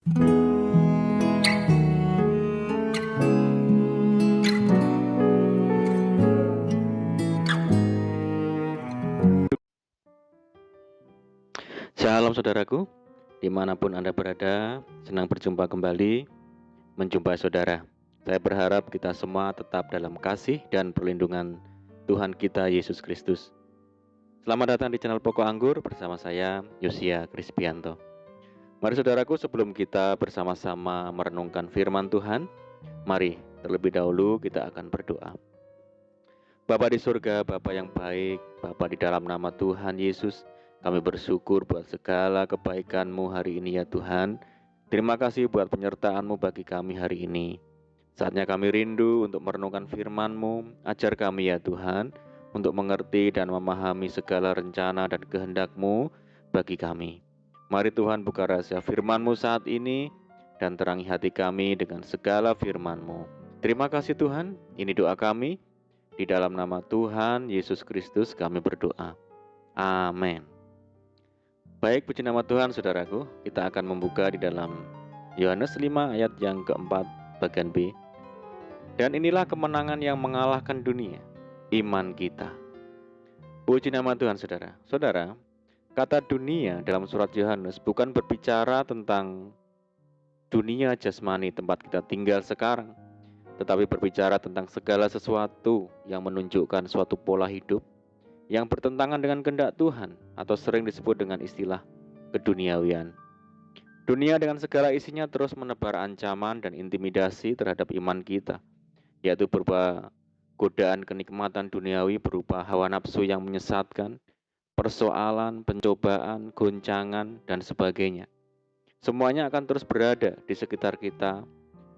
Shalom saudaraku, dimanapun Anda berada, senang berjumpa kembali, menjumpai saudara. Saya berharap kita semua tetap dalam kasih dan perlindungan Tuhan kita Yesus Kristus. Selamat datang di channel Pokok Anggur bersama saya, Yosia Krispianto. Mari saudaraku, sebelum kita bersama-sama merenungkan firman Tuhan, mari terlebih dahulu kita akan berdoa. Bapa di surga, Bapa yang baik, Bapa di dalam nama Tuhan Yesus, kami bersyukur buat segala kebaikan-Mu hari ini ya Tuhan. Terima kasih buat penyertaan-Mu bagi kami hari ini. Saatnya kami rindu untuk merenungkan firman-Mu. Ajar kami ya Tuhan, untuk mengerti dan memahami segala rencana dan kehendak-Mu bagi kami. Mari Tuhan buka rahasia firman-Mu saat ini, dan terangi hati kami dengan segala firman-Mu. Terima kasih Tuhan, ini doa kami. Di dalam nama Tuhan Yesus Kristus kami berdoa. Amin. Baik, puji nama Tuhan saudaraku. Kita akan membuka di dalam Yohanes 5 ayat yang keempat bagian B. Dan inilah kemenangan yang mengalahkan dunia, iman kita. Puji nama Tuhan saudara. Saudara, kata dunia dalam surat Yohanes bukan berbicara tentang dunia jasmani tempat kita tinggal sekarang, tetapi berbicara tentang segala sesuatu yang menunjukkan suatu pola hidup yang bertentangan dengan kehendak Tuhan, atau sering disebut dengan istilah keduniawian. Dunia dengan segala isinya terus menebar ancaman dan intimidasi terhadap iman kita, yaitu berupa godaan kenikmatan duniawi berupa hawa nafsu yang menyesatkan, persoalan, pencobaan, goncangan, dan sebagainya. Semuanya akan terus berada di sekitar kita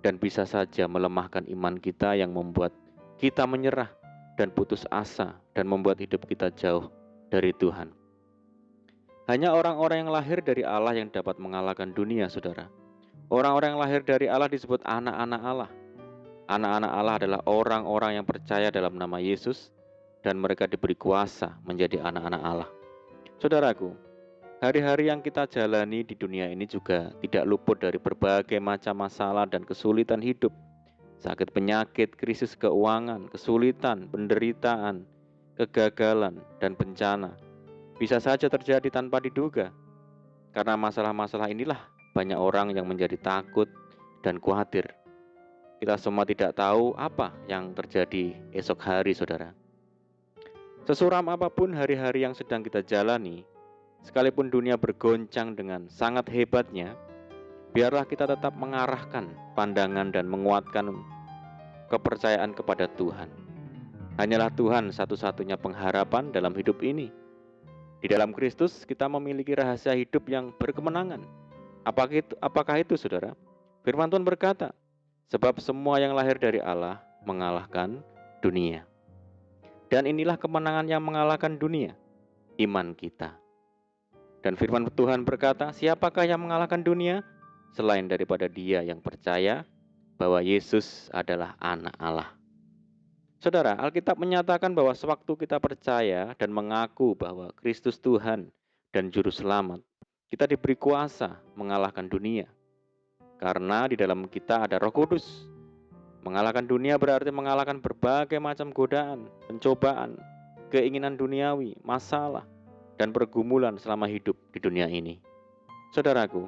dan bisa saja melemahkan iman kita yang membuat kita menyerah dan putus asa dan membuat hidup kita jauh dari Tuhan. Hanya orang-orang yang lahir dari Allah yang dapat mengalahkan dunia, saudara. Orang-orang yang lahir dari Allah disebut anak-anak Allah. Anak-anak Allah adalah orang-orang yang percaya dalam nama Yesus dan mereka diberi kuasa menjadi anak-anak Allah. Saudaraku, hari-hari yang kita jalani di dunia ini juga tidak luput dari berbagai macam masalah dan kesulitan hidup. Sakit penyakit, krisis keuangan, kesulitan, penderitaan, kegagalan, dan bencana bisa saja terjadi tanpa diduga. Karena masalah-masalah inilah banyak orang yang menjadi takut dan khawatir. Kita semua tidak tahu apa yang terjadi esok hari, saudara. Sesuram apapun hari-hari yang sedang kita jalani, sekalipun dunia bergoncang dengan sangat hebatnya, biarlah kita tetap mengarahkan pandangan dan menguatkan kepercayaan kepada Tuhan. Hanyalah Tuhan satu-satunya pengharapan dalam hidup ini. Di dalam Kristus kita memiliki rahasia hidup yang berkemenangan. Apakah itu, saudara? Firman Tuhan berkata, sebab semua yang lahir dari Allah mengalahkan dunia. Dan inilah kemenangan yang mengalahkan dunia, iman kita. Dan firman Tuhan berkata, siapakah yang mengalahkan dunia? Selain daripada dia yang percaya bahwa Yesus adalah anak Allah. Saudara, Alkitab menyatakan bahwa sewaktu kita percaya dan mengaku bahwa Kristus Tuhan dan Juru Selamat, kita diberi kuasa mengalahkan dunia. Karena di dalam kita ada Roh Kudus. Mengalahkan dunia berarti mengalahkan berbagai macam godaan, pencobaan, keinginan duniawi, masalah, dan pergumulan selama hidup di dunia ini. Saudaraku,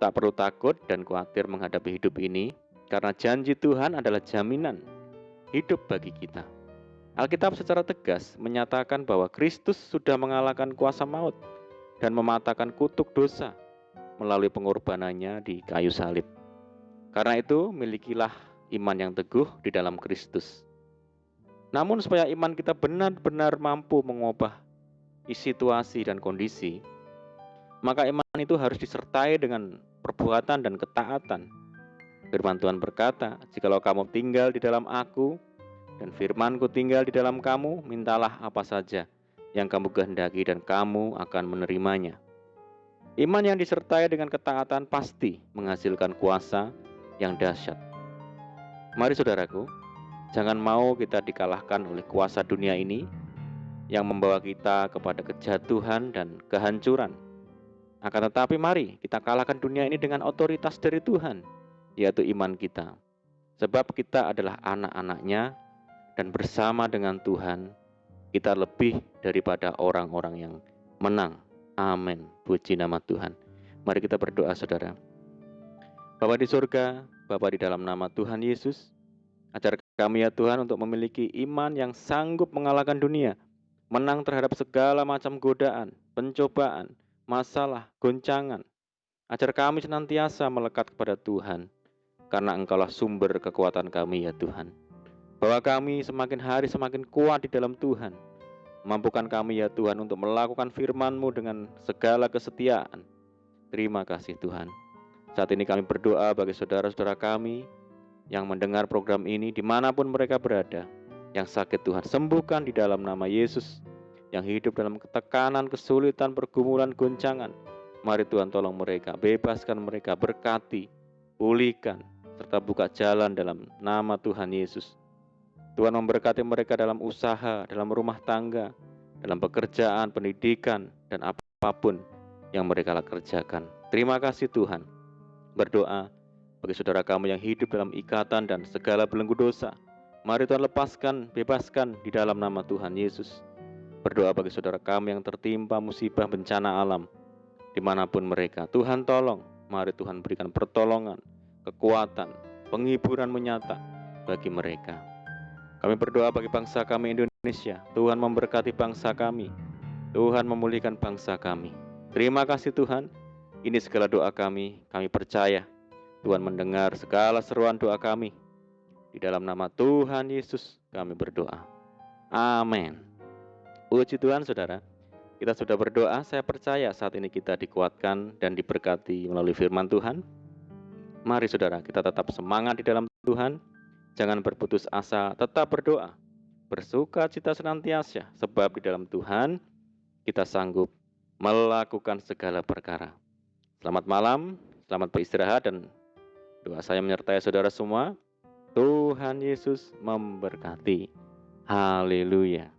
tak perlu takut dan khawatir menghadapi hidup ini, karena janji Tuhan adalah jaminan hidup bagi kita. Alkitab secara tegas menyatakan bahwa Kristus sudah mengalahkan kuasa maut dan mematahkan kutuk dosa melalui pengorbanannya di kayu salib. Karena itu, milikilah iman yang teguh di dalam Kristus. Namun supaya iman kita benar-benar mampu mengubah situasi dan kondisi, maka iman itu harus disertai dengan perbuatan dan ketaatan. Firman Tuhan berkata, jikalau kamu tinggal di dalam aku, dan firman-Ku tinggal di dalam kamu, mintalah apa saja yang kamu kehendaki dan kamu akan menerimanya. Iman yang disertai dengan ketaatan pasti menghasilkan kuasa yang dahsyat. Mari saudaraku, jangan mau kita dikalahkan oleh kuasa dunia ini yang membawa kita kepada kejatuhan dan kehancuran. Akan tetapi mari kita kalahkan dunia ini dengan otoritas dari Tuhan, yaitu iman kita. Sebab kita adalah anak-anaknya dan bersama dengan Tuhan kita lebih daripada orang-orang yang menang. Amin. Puji nama Tuhan. Mari kita berdoa, saudara. Bapa di surga, Bapa di dalam nama Tuhan Yesus, ajar kami ya Tuhan untuk memiliki iman yang sanggup mengalahkan dunia, menang terhadap segala macam godaan, pencobaan, masalah, goncangan. Ajar kami senantiasa melekat kepada Tuhan, karena Engkaulah sumber kekuatan kami ya Tuhan. Bahwa kami semakin hari semakin kuat di dalam Tuhan. Mampukan kami ya Tuhan untuk melakukan firman-Mu dengan segala kesetiaan. Terima kasih Tuhan. Saat ini kami berdoa bagi saudara-saudara kami yang mendengar program ini dimanapun mereka berada. Yang sakit Tuhan sembuhkan di dalam nama Yesus. Yang hidup dalam ketekanan, kesulitan, pergumulan, goncangan. Mari Tuhan tolong mereka, bebaskan mereka, berkati, pulihkan, serta buka jalan dalam nama Tuhan Yesus. Tuhan memberkati mereka dalam usaha, dalam rumah tangga, dalam pekerjaan, pendidikan, dan apapun yang mereka kerjakan. Terima kasih Tuhan. Berdoa bagi saudara kami yang hidup dalam ikatan dan segala belenggu dosa. Mari Tuhan lepaskan, bebaskan di dalam nama Tuhan Yesus. Berdoa bagi saudara kami yang tertimpa musibah bencana alam, dimanapun mereka. Tuhan tolong, mari Tuhan berikan pertolongan, kekuatan, penghiburan menyata bagi mereka. Kami berdoa bagi bangsa kami Indonesia. Tuhan memberkati bangsa kami. Tuhan memulihkan bangsa kami. Terima kasih Tuhan. Ini segala doa kami. Kami percaya Tuhan mendengar segala seruan doa kami. Di dalam nama Tuhan Yesus kami berdoa. Amin. Puji Tuhan saudara. Kita sudah berdoa. Saya percaya saat ini kita dikuatkan dan diberkati melalui firman Tuhan. Mari saudara, kita tetap semangat di dalam Tuhan. Jangan berputus asa, tetap berdoa. Bersuka cita senantiasa, sebab di dalam Tuhan kita sanggup melakukan segala perkara. Selamat malam, selamat beristirahat, dan doa saya menyertai saudara semua. Tuhan Yesus memberkati. Haleluya.